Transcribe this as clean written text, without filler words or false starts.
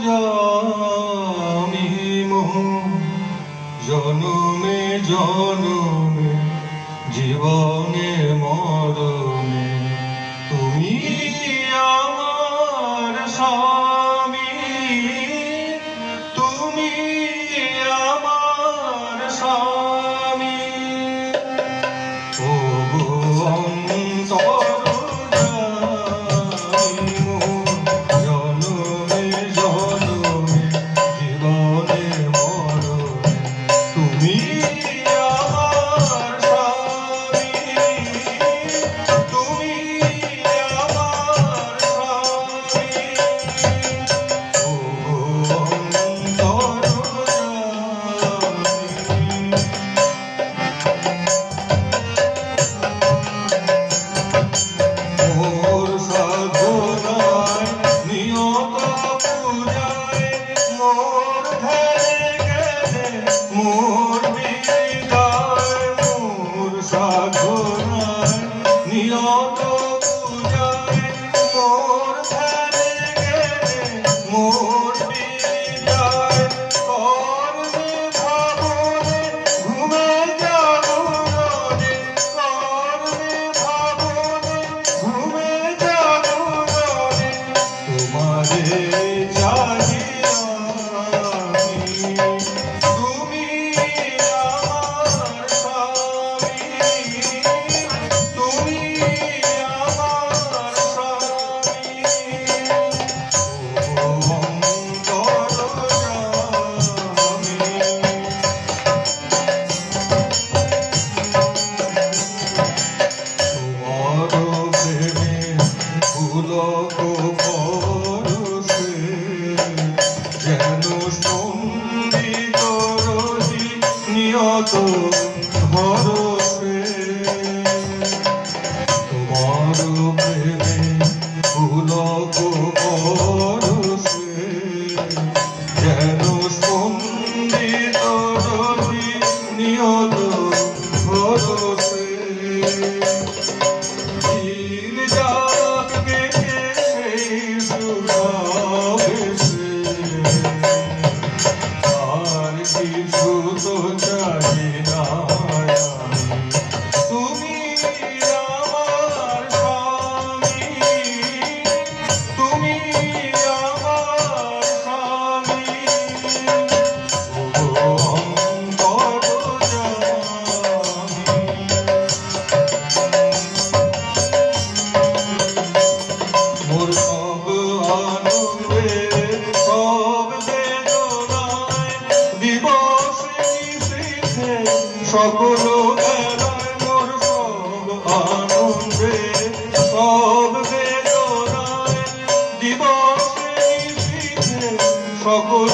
জানি মোহন জনমে জনমে জীবনে মরণে তুমি আমার স্বামী, তুমি আমার স্বামী। ও অন্তর জানি মোহন জনমে জনমে জীবনে মরণে তুমি নিয়ত পূজায় মোর ধ্যানে গেলে মোর বিদায় করবে ভাবনে ঘুমে জাগরণে করবে ভাবনে ঘুমে জাগরণে তোমারে চাহি তুমি আমার স্বামী, তুমি নিয়ত ভরসে তোমার প্রেমে পুলক ভরসে যেন স্পন্দিত রবি নিয়ত ভরসে দিন যাক দেখে সেই সুভাবেশে আর কিছু তো চাই না তুমি আমার স্বামী, তুমি আমার স্বামী। ও অন্তর জানি মোর সব আনন্দে সব বেদনায় দিবস নিশীথে সকল বেলায় মোর সব আনন্দে সব বেদনায় দিবস নিশীথে সকল